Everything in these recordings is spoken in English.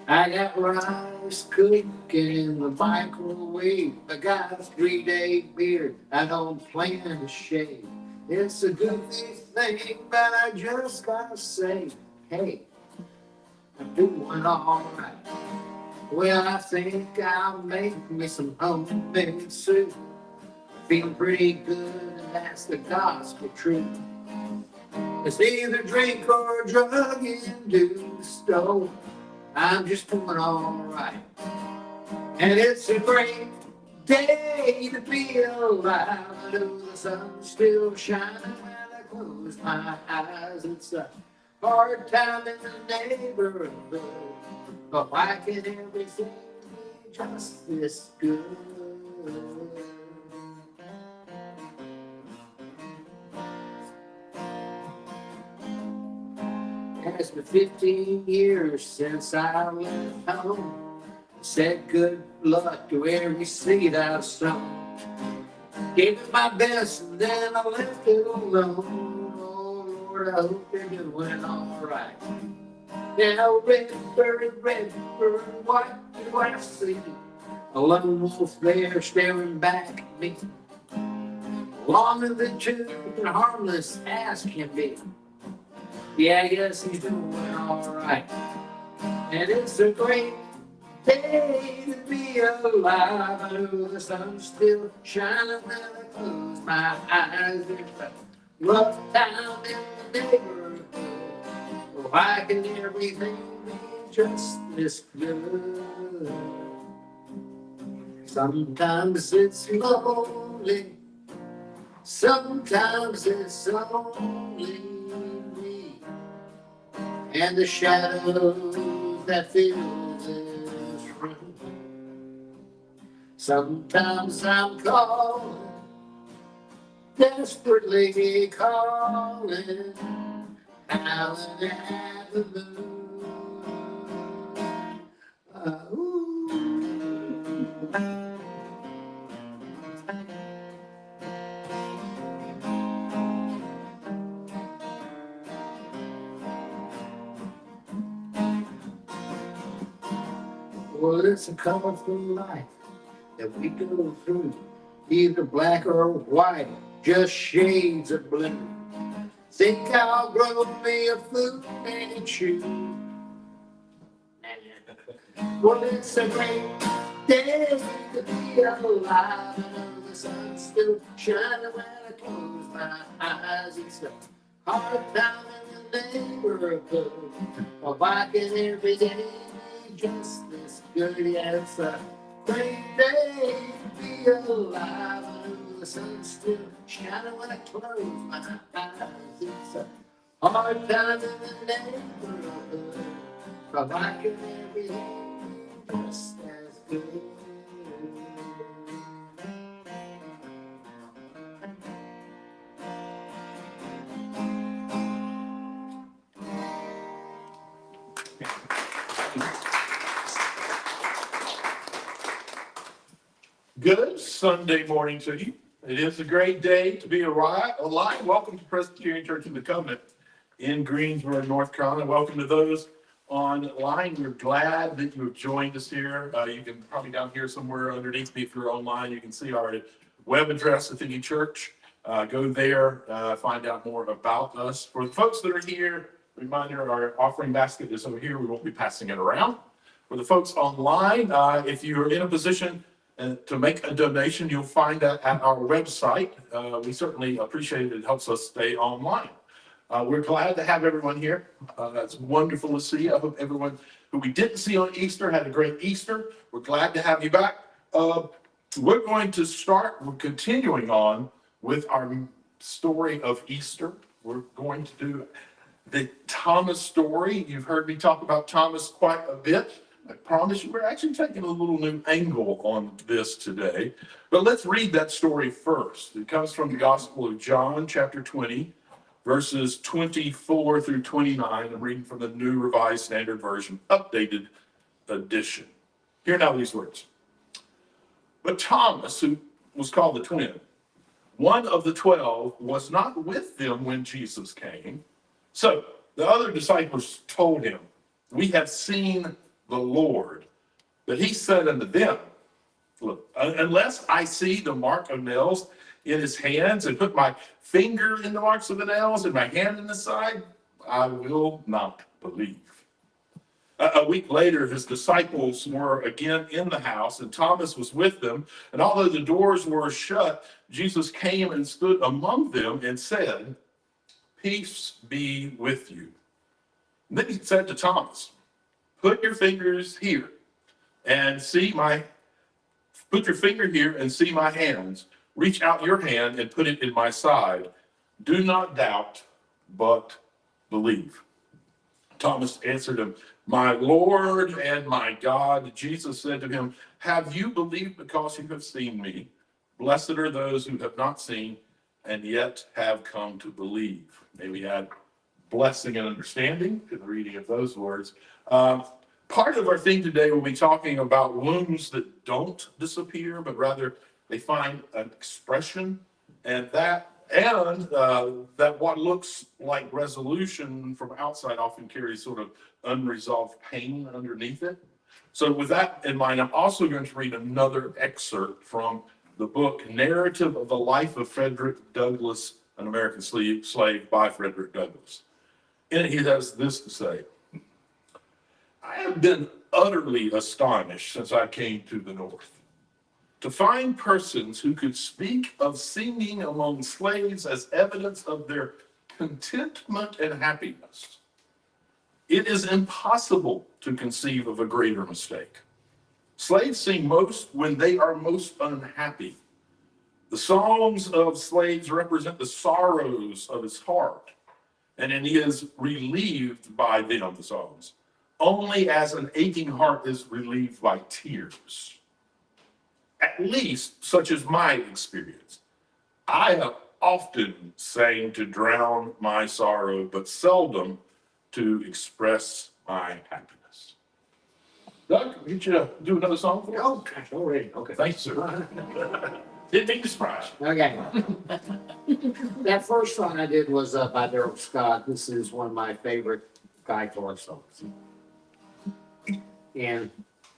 I got rice cooking in the microwave. I got a 3-day beard. I don't plan to shave. It's a good thing, but I just gotta say, hey, I'm doing alright. Well, I think I'll make me some homemade soup. Feeling pretty good, and that's the gospel truth. It's either drink or drug induced. Oh, I'm just doing alright. And it's a great day to be alive. I know the sun's still shining when I close my eyes. It's a hard time in the neighborhood, but why can everything be just this good? It's been 15 years since I left home. Said good luck to every seed I've sown. Gave it my best and then I left it alone. Oh Lord, I hope they're doing alright. Now red bird, what do I see? A lone wolf there staring back at me. Longer than two and harmless as can be. Yeah, I guess he's doing alright. And it's a great day to be alive. I know the sun's still shining when I close my eyes. It's a rough time in the neighborhood. Why can everything be just this good? Sometimes it's lonely. Sometimes it's only me and the shadows that fill this room. Sometimes I'm calling, desperately calling, howling at the moon. Ooh. Well, it's a colorful life that we go through, either black or white, just shades of blue. Think I'll grow me a food and shoe. Well, it's a great day to be alive. I know the sun's still shining when I close my eyes. It's a hard time in the neighborhood, but why can every day be just this good? Yeah, it's a great day to be alive. I know the sun's still shining when I close my eyes. It's a hard time in the neighborhood, but why can every day be just as good? Good Sunday morning to you. It is a great day to be alive. Welcome to Presbyterian Church of the Covenant in Greensboro, North Carolina. Welcome to those online. We're glad that you have joined us here. You can probably down here somewhere underneath me if you're online. You can see our web address at the church. Go there, find out more about us. For the folks that are here, reminder, our offering basket is over here. We won't be passing it around. For the folks online, if you're in a position to make a donation, you'll find that at our website. We certainly appreciate it. It helps us stay online. We're glad to have everyone here. It's wonderful to see. I hope everyone who we didn't see on Easter had a great Easter. We're glad to have you back. We're continuing on with our story of Easter. We're going to do the Thomas story. You've heard me talk about Thomas quite a bit. I promise you, we're actually taking a little new angle on this today. But let's read that story first. It comes from the Gospel of John, chapter 20, verses 24 through 29. I'm reading from the New Revised Standard Version, updated edition. Hear now these words. But Thomas, who was called the twin, one of the 12, was not with them when Jesus came. So the other disciples told him, "We have seen the Lord. But he said unto them, look, unless I see the mark of nails in his hands and put my finger in the marks of the nails and my hand in the side, I will not believe. A week later, his disciples were again in the house, and Thomas was with them. And although the doors were shut, Jesus came and stood among them and said, "Peace be with you." And then he said to Thomas, "Put your fingers here and see my, put your finger here and see my hands. Reach out your hand and put it in my side. Do not doubt, but believe." Thomas answered him, "My Lord and my God." Jesus said to him, "Have you believed because you have seen me? Blessed are those who have not seen and yet have come to believe." May we add blessing and understanding to the reading of those words. Part of our thing today will be talking about wounds that don't disappear, but rather they find an expression, and that what looks like resolution from outside often carries sort of unresolved pain underneath it. So with that in mind, I'm also going to read another excerpt from the book Narrative of the Life of Frederick Douglass, an American slave by Frederick Douglass. In it, he has this to say: "I have been utterly astonished since I came to the North, to find persons who could speak of singing among slaves as evidence of their contentment and happiness. It is impossible to conceive of a greater mistake. Slaves sing most when they are most unhappy. The songs of slaves represent the sorrows of his heart, and then he is relieved by them, the songs, only as an aching heart is relieved by tears. At least such is my experience. I have often sang to drown my sorrow, but seldom to express my happiness." Doug, can you do another song for us? Oh, gosh, already. Okay. Thanks, sir. Didn't mean to surprise you. Okay. That first song I did was by Daryl Scott. This is one of my favorite Guy Clark songs. And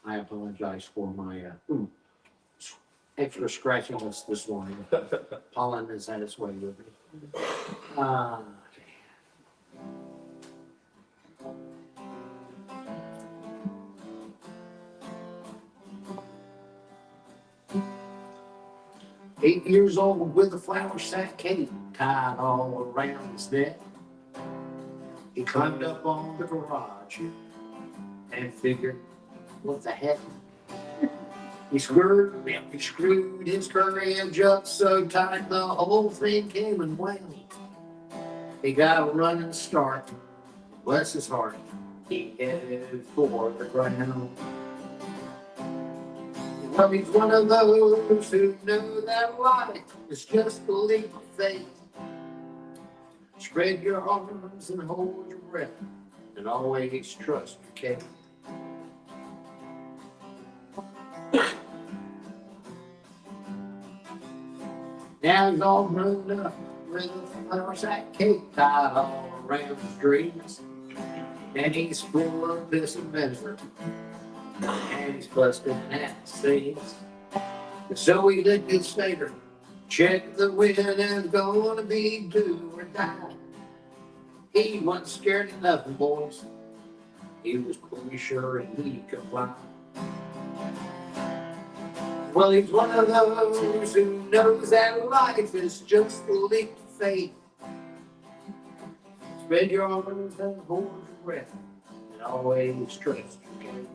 I apologize for my extra scratchiness this morning. Pollen has had its way with me. Uh, 8 years old with a flour sack cape tied all around his neck. He climbed up on the garage and figured, what the heck? He screwed his courage up so tight the whole thing came and went. He got a running start. Bless his heart, he headed for the ground. Well, he's one of those who know that life is just a leap of faith. Spread your arms and hold your breath, and always trust your case. Now he's all grown up with a flour sack cape tied all around his dreams, and he's full of this adventure, and he's busted at the seams. So he lit his fader, checked the wind, and it's gonna be do or die. He wasn't scared of nothing, boys. He was pretty sure he could fly. Well, he's one of those who knows that life is just a leap of faith. Spread your arms and hold your breath, and always trust your game.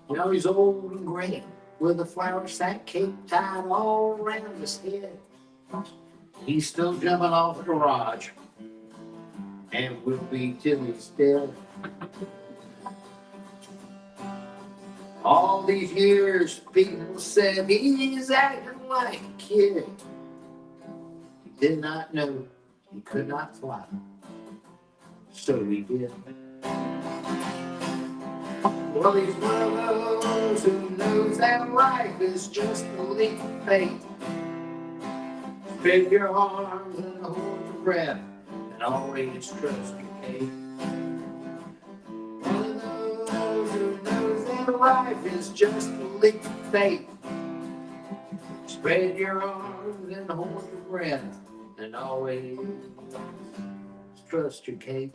Now he's old and gray, with a flour sack cape tied all around his head. He's still jumping off the garage, and will be till he's dead. All these years, people said he's acting like a kid. He did not know he could not fly, so he did. Well, he's one of those who knows that life is just a leap of faith. Spread your arms and hold your breath, and always trust your Kate. One of those who knows that life is just a leap of faith. Spread your arms and hold your breath, and always trust your Kate.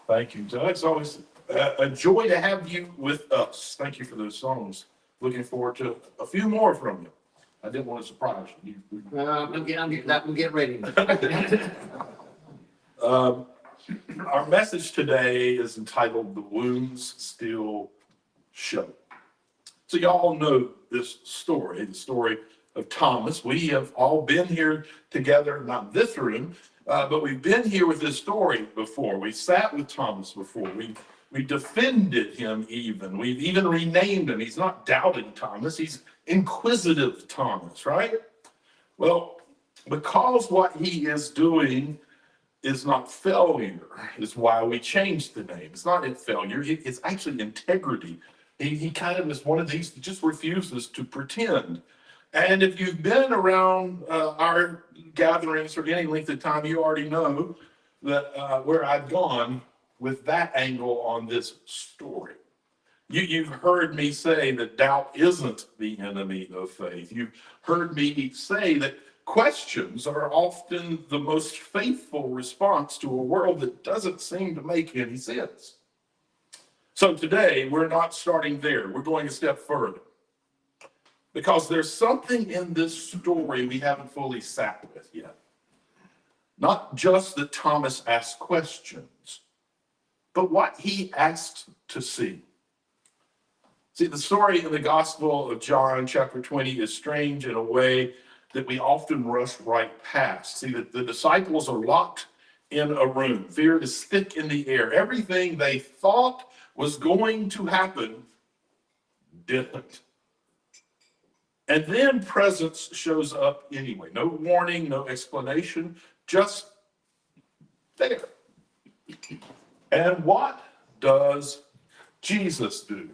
Thank you, Doug. It's always a joy to have you with us. Thank you for those songs. Looking forward to a few more from you. I didn't want to surprise you. I'm getting ready. Our message today is entitled "The Wounds Still Show." So y'all know this story, the story of Thomas. We have all been here together, not in this room, but we've been here with this story before. We sat with Thomas before. We defended him even. We've even renamed him. He's not doubting Thomas. He's inquisitive Thomas, right? Well, because what he is doing is not failure, is why we changed the name. It's not in failure. It's actually integrity. He kind of is one of these that just refuses to pretend. And if you've been around our gatherings for any length of time, you already know that where I've gone with that angle on this story. You've heard me say that doubt isn't the enemy of faith. You've heard me say that questions are often the most faithful response to a world that doesn't seem to make any sense. So today, we're not starting there. We're going a step further. Because there's something in this story we haven't fully sat with yet. Not just that Thomas asked questions, but what he asked to see. See, the story in the Gospel of John, chapter 20, is strange in a way that we often rush right past. See, the disciples are locked in a room. Fear is thick in the air. Everything they thought was going to happen didn't. And then presence shows up anyway. No warning, no explanation, just there. And what does Jesus do?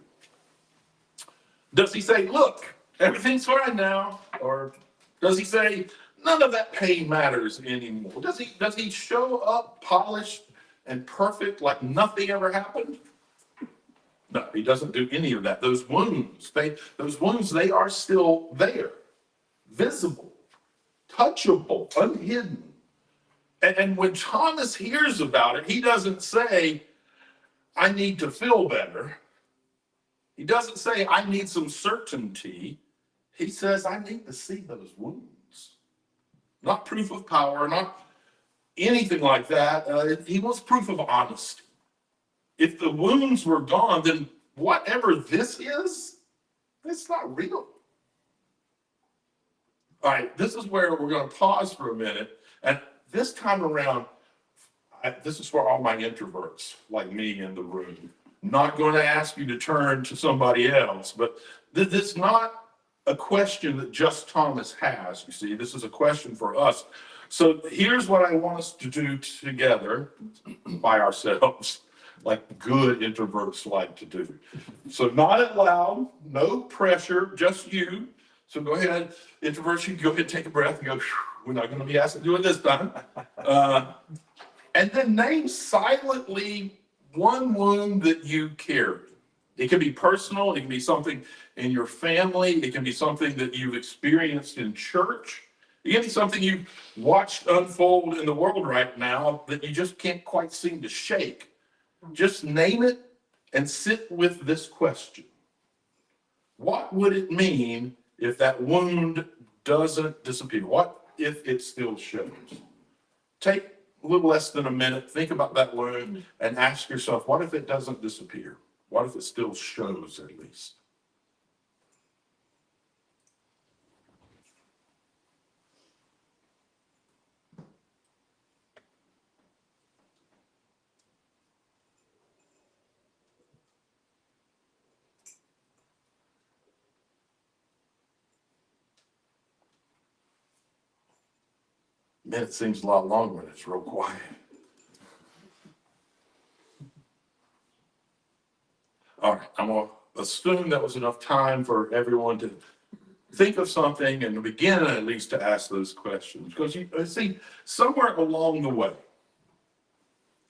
Does he say, look, everything's fine now? Or does he say, none of that pain matters anymore? Does he show up polished and perfect like nothing ever happened? No, he doesn't do any of that. Those wounds, they are still there, visible, touchable, unhidden. And when Thomas hears about it, he doesn't say, I need to feel better. He doesn't say, I need some certainty. He says, I need to see those wounds. Not proof of power, not anything like that. He wants proof of honesty. If the wounds were gone, then whatever this is, it's not real. All right, this is where we're going to pause for a minute. And this time around, this is for all my introverts like me in the room. Not going to ask you to turn to somebody else, but this is not a question that just Thomas has, you see. This is a question for us. So here's what I want us to do together by ourselves, like good introverts like to do. So not out loud, no pressure, just you. So go ahead, introverts, you go ahead and take a breath and go, we're not going to be asked to do it this time. And then name silently one wound that you carry. It can be personal, it can be something in your family, it can be something that you've experienced in church. It can be something you've watched unfold in the world right now that you just can't quite seem to shake. Just name it and sit with this question. What would it mean if that wound doesn't disappear? What if it still shows? Take a little less than a minute, think about that wound, and ask yourself, what if it doesn't disappear? What if it still shows at least? Man, it seems a lot longer when it's real quiet. All right, I'm going to assume that was enough time for everyone to think of something and begin at least to ask those questions. Because you see, somewhere along the way,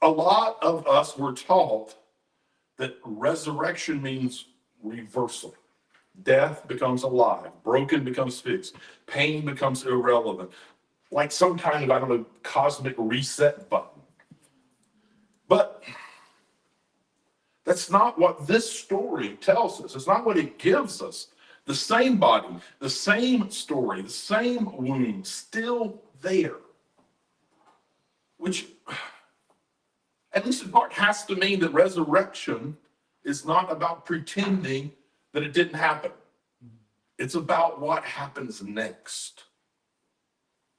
a lot of us were taught that resurrection means reversal. Death becomes alive, broken becomes fixed, pain becomes irrelevant, like some kind of, I don't know, cosmic reset button. But that's not what this story tells us. It's not what it gives us. The same body, the same story, the same wound, still there. Which, at least in part, has to mean that resurrection is not about pretending that it didn't happen. It's about what happens next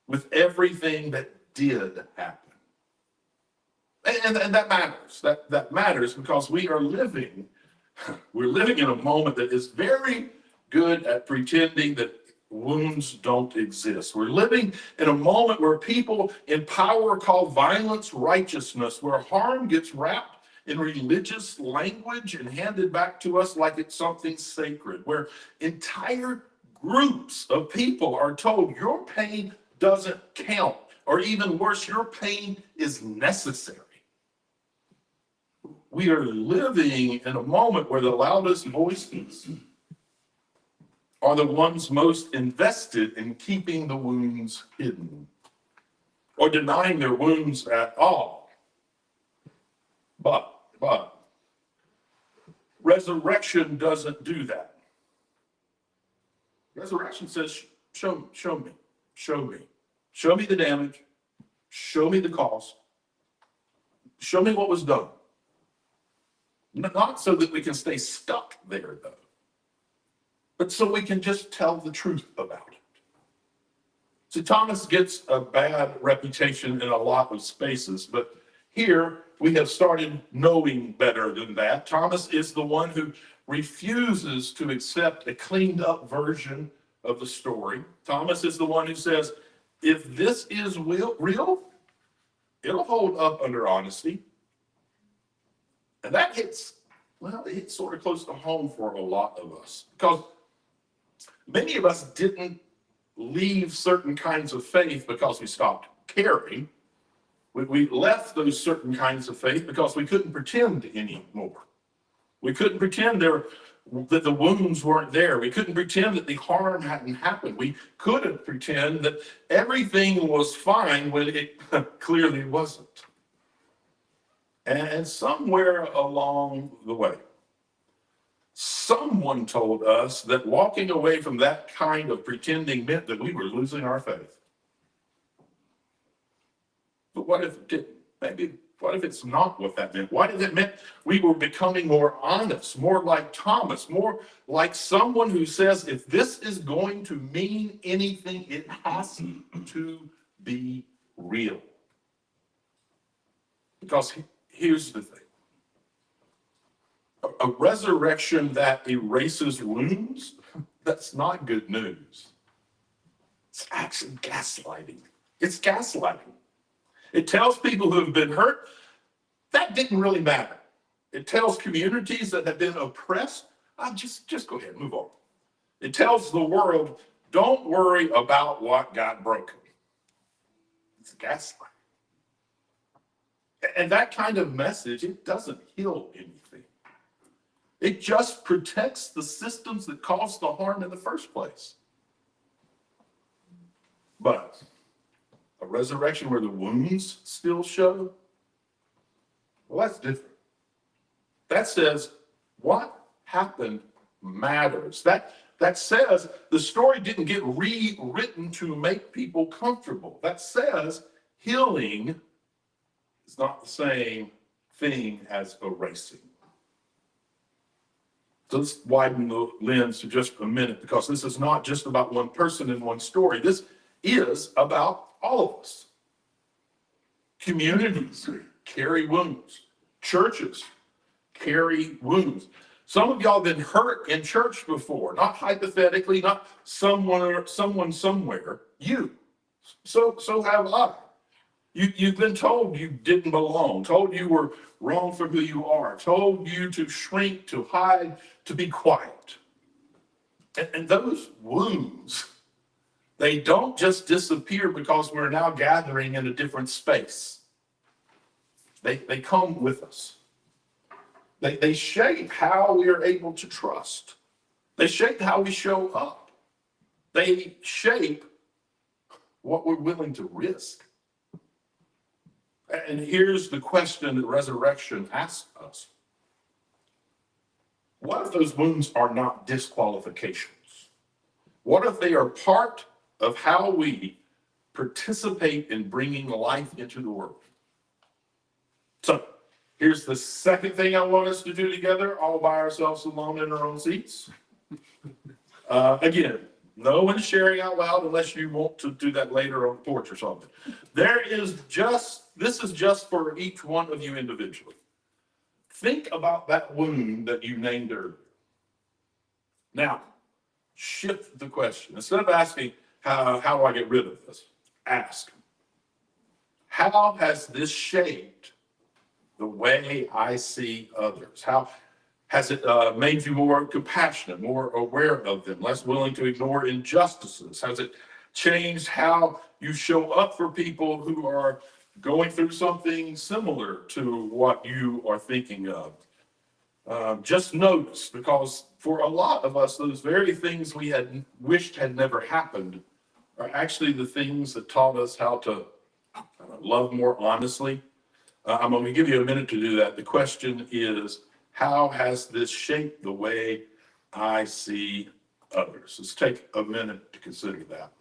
with everything that did happen. And that matters. That matters because we're living in a moment that is very good at pretending that wounds don't exist. We're living in a moment where people in power call violence righteousness, where harm gets wrapped in religious language and handed back to us like it's something sacred, where entire groups of people are told your pain doesn't count, or even worse, your pain is necessary. We are living in a moment where the loudest voices are the ones most invested in keeping the wounds hidden or denying their wounds at all. But resurrection doesn't do that. Resurrection says, show me the damage, show me the cost, show me what was done. Not so that we can stay stuck there, though, but so we can just tell the truth about it. So Thomas gets a bad reputation in a lot of spaces, but here we have started knowing better than that. Thomas is the one who refuses to accept a cleaned up version of the story. Thomas is the one who says, if this is real, it'll hold up under honesty. And that hits sort of close to home for a lot of us, because many of us didn't leave certain kinds of faith because we stopped caring. We left those certain kinds of faith because we couldn't pretend anymore. We couldn't pretend that the wounds weren't there. We couldn't pretend that the harm hadn't happened. We couldn't pretend that everything was fine when it clearly wasn't. And somewhere along the way, someone told us that walking away from that kind of pretending meant that we were losing our faith. But what if it didn't? What if it's not what that meant? What if it meant we were becoming more honest, more like Thomas, more like someone who says, if this is going to mean anything, it has to be real. Because here's the thing. A resurrection that erases wounds, that's not good news. It's actually gaslighting. It's gaslighting. It tells people who have been hurt, that didn't really matter. It tells communities that have been oppressed, just go ahead and move on. It tells the world, don't worry about what got broken. It's gaslighting. And that kind of message, it doesn't heal anything. It just protects the systems that caused the harm in the first place. But a resurrection where the wounds still show, well, that's different. That says what happened matters. That says the story didn't get rewritten to make people comfortable. That says healing is not the same thing as erasing. So let's widen the lens for just a minute, because this is not just about one person and one story. This is about all of us. Communities carry wounds. Churches carry wounds. Some of y'all have been hurt in church before, not hypothetically, not someone somewhere. You So have I. You've been told you didn't belong, told you were wrong for who you are, told you to shrink, to hide, to be quiet. And those wounds, they don't just disappear because we're now gathering in a different space. They come with us. They shape how we are able to trust. They shape how we show up. They shape what we're willing to risk. And here's the question that resurrection asks us. What if those wounds are not disqualifications? What if they are part of how we participate in bringing life into the world? So here's the second thing I want us to do together, all by ourselves alone in our own seats. Again, no one's sharing out loud unless you want to do that later on the porch or something. This is just for each one of you individually. Think about that wound that you named earlier. Now, shift the question. Instead of asking, how do I get rid of this? Ask, how has this shaped the way I see others? How has it made you more compassionate, more aware of them, less willing to ignore injustices? Has it changed how you show up for people who are going through something similar to what you are thinking of? Just notice, because for a lot of us, those very things we had wished had never happened are actually the things that taught us how to love more honestly. I'm going to give you a minute to do that. The question is, how has this shaped the way I see others? Let's take a minute to consider that.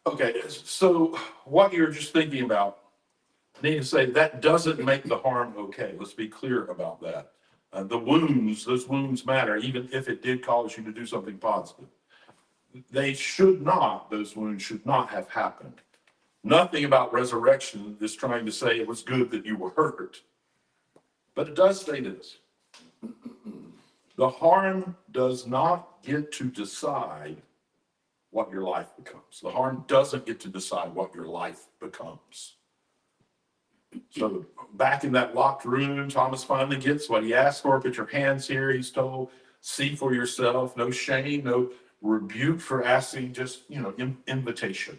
Okay, so what you're just thinking about, I need to say that doesn't make the harm okay. Let's be clear about that. Those wounds matter, even if it did cause you to do something positive. Those wounds should not have happened. Nothing about resurrection is trying to say it was good that you were hurt. But it does say this. The harm does not get to decide what your life becomes. The harm doesn't get to decide what your life becomes. So back in that locked room, Thomas finally gets what he asked for. Put your hands here. He's told, see for yourself. No shame, no rebuke for asking, just, invitation.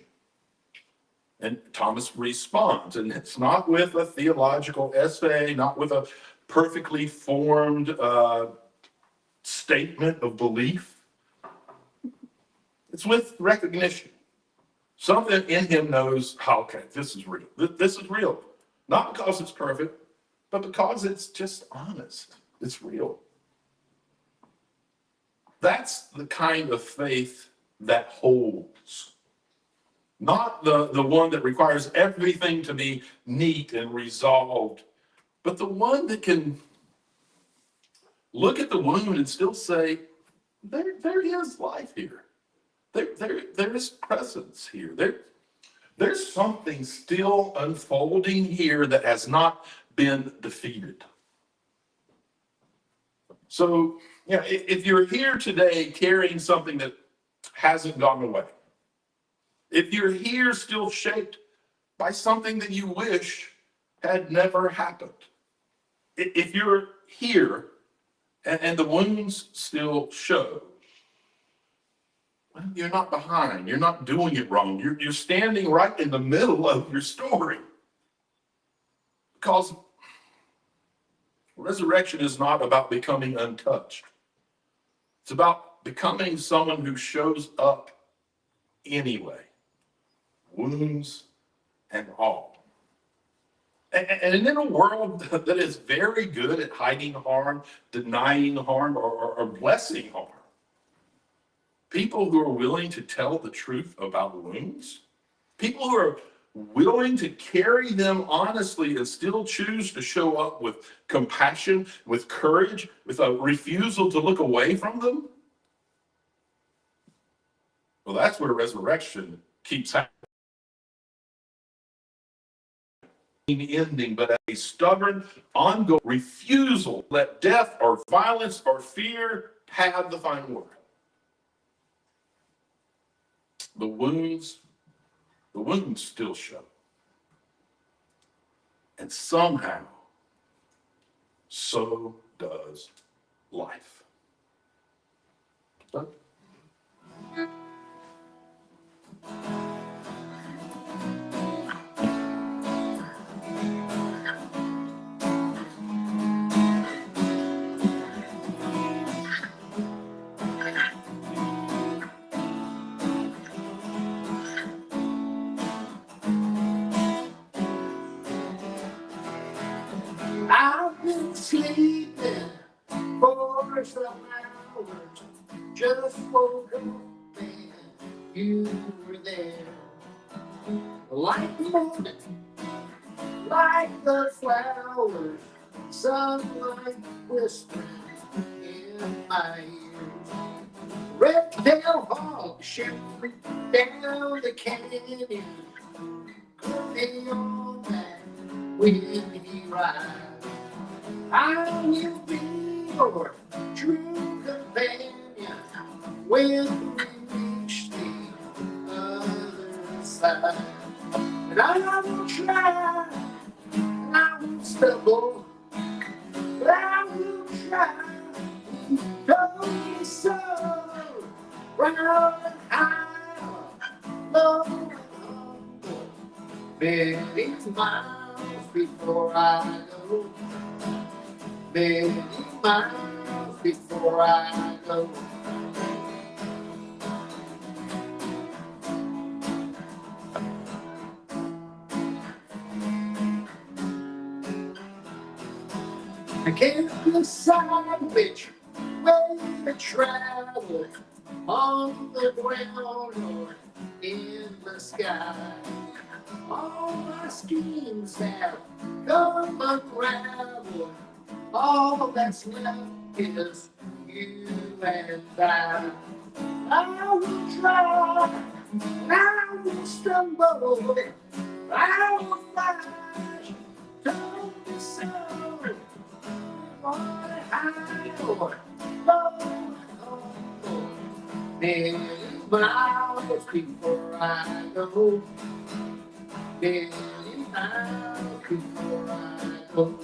And Thomas responds, and it's not with a theological essay, not with a perfectly formed statement of belief. It's with recognition. Something in him knows, okay, this is real. This is real. Not because it's perfect, but because it's just honest. It's real. That's the kind of faith that holds. Not the one that requires everything to be neat and resolved, but the one that can look at the wound and still say, there is life here. There is presence here. There's something still unfolding here that has not been defeated. So, if you're here today carrying something that hasn't gone away, if you're here still shaped by something that you wish had never happened, if you're here and the wounds still show, well, you're not behind. You're not doing it wrong. You're standing right in the middle of your story. Because resurrection is not about becoming untouched. It's about becoming someone who shows up anyway, wounds and all. And in a world that is very good at hiding harm, denying harm, or blessing harm, people who are willing to tell the truth about wounds, people who are willing to carry them honestly and still choose to show up with compassion, with courage, with a refusal to look away from them, well, that's where resurrection keeps happening. Ending, but a stubborn, ongoing refusal to let death or violence or fear have the final word. The wounds still show. And somehow, so does life. I've been sleeping for some hours, just woke up and you were there. Like the morning, like the flowers, sunlight whispering in my ears. Red-tailed hog shooting down the canyon, coming on back when he rides. I will be your true companion when we reach the other side. And I will try, and I will stumble, but I will try. Don't be so round and high, low and humble. Many miles before I go. Many miles before I go. I can't decide which way to travel, on the ground or in the sky. All my schemes have come unraveled. All that's left is you and I. I will try, I will stumble, I will flash. Don't be so on high or low and humble. Many miles before I go. Many miles before I go.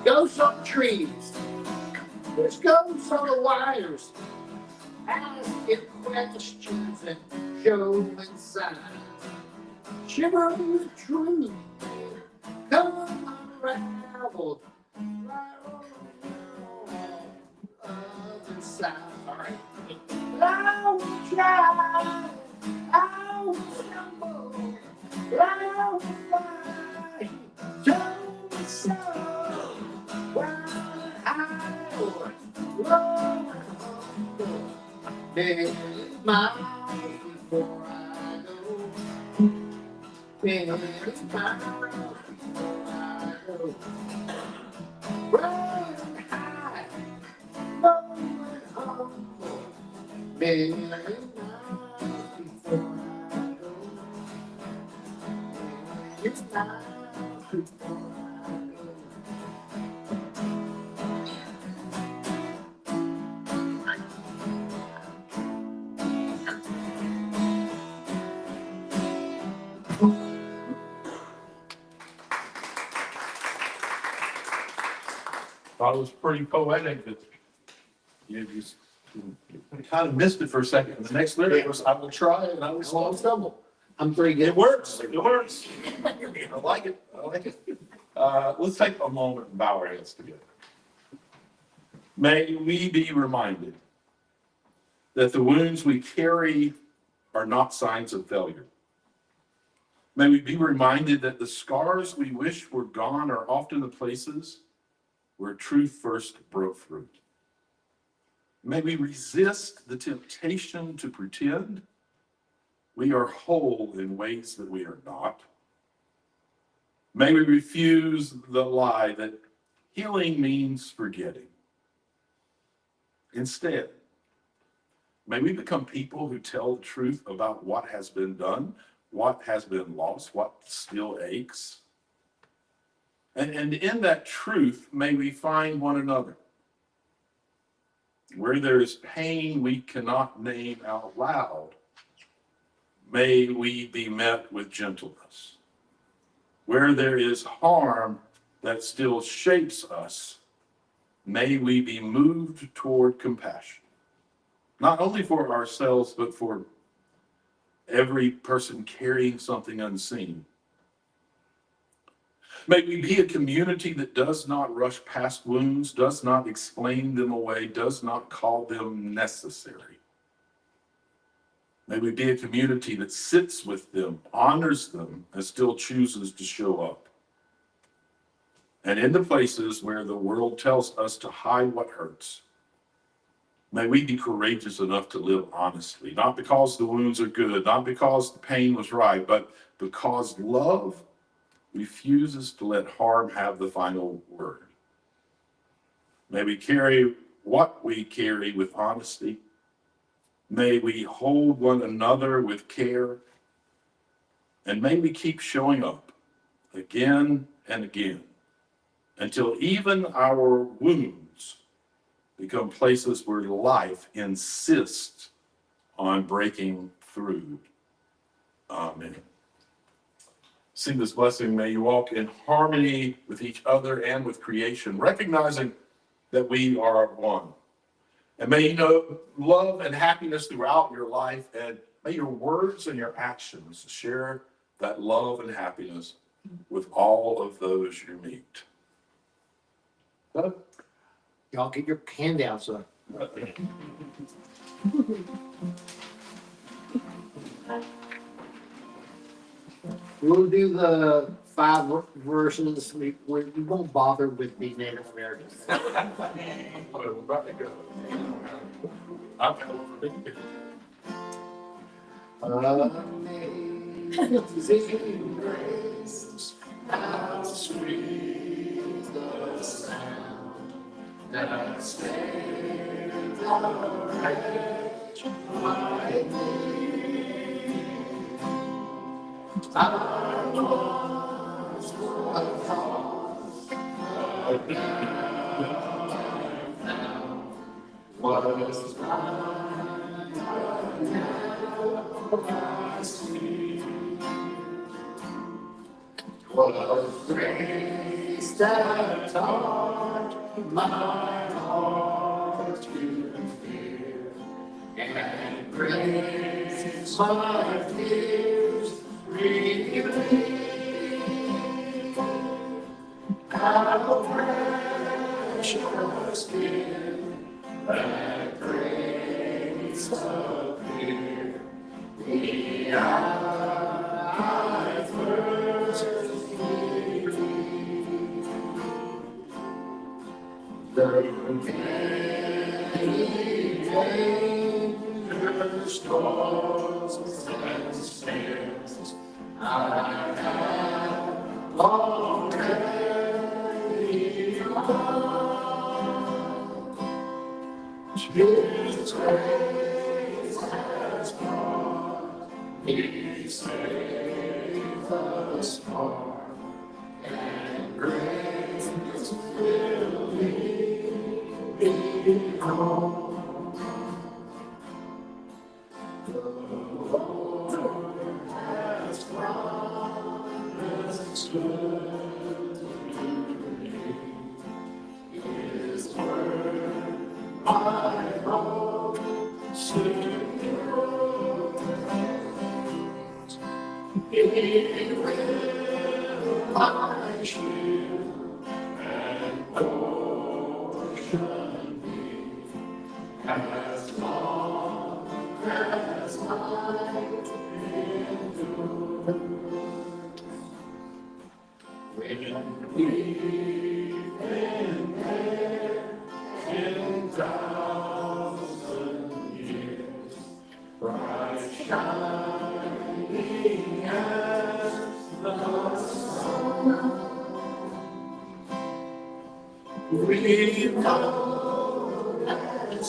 Ghosts on trees, there's ghosts on the wires, asking questions and showing signs. Shiver the truth, come unraveled, right on the other side. All right. I will try, I will stumble, I will fly, don't be so wild and high or low and humble. Many miles before I go. Many miles before I go. Round and high, low and humble. Many miles before I go. Many miles before I go. Thought it was pretty poetic, but you just kind of missed it for a second. The next lyric was, I will try and I will stumble. I'm pretty good. It works. It works. I like it. I like it. Let's take a moment and bow our heads together. May we be reminded that the wounds we carry are not signs of failure. May we be reminded that the scars we wish were gone are often the places where truth first broke through. May we resist the temptation to pretend we are whole in ways that we are not. May we refuse the lie that healing means forgetting. Instead, may we become people who tell the truth about what has been done, what has been lost, what still aches. And in that truth, may we find one another. Where there is pain we cannot name out loud, may we be met with gentleness. Where there is harm that still shapes us, may we be moved toward compassion. Not only for ourselves, but for every person carrying something unseen. May we be a community that does not rush past wounds, does not explain them away, does not call them necessary. May we be a community that sits with them, honors them, and still chooses to show up. And in the places where the world tells us to hide what hurts, may we be courageous enough to live honestly, not because the wounds are good, not because the pain was right, but because love refuses to let harm have the final word. May we carry what we carry with honesty. May we hold one another with care. And may we keep showing up again and again until even our wounds become places where life insists on breaking through. Amen. Sing this blessing. May you walk in harmony with each other and with creation, recognizing that we are one. And may you know love and happiness throughout your life, and may your words and your actions share that love and happiness with all of those you meet. Y'all get your handouts up. We'll do the 5 verses. We won't bother with the Native Americans. We're about to go. Amazing grace, how sweet the sound that saved a wretch like me. I once was lost, but now I'm found. Was blind, but now I see. 'Twas grace that taught my heart to fear, and grace my fears relieved. How precious did that grace appear the hour I first believed. The many dangers, storms, and snares I have already won. His grace has brought me safe thus far, and grace will lead me home. The Lord has promised good to me. His word my hope secure. He will my shield and portion be. as long as life endures. When we've been there 10,000 years, bright shining as the sun, we know that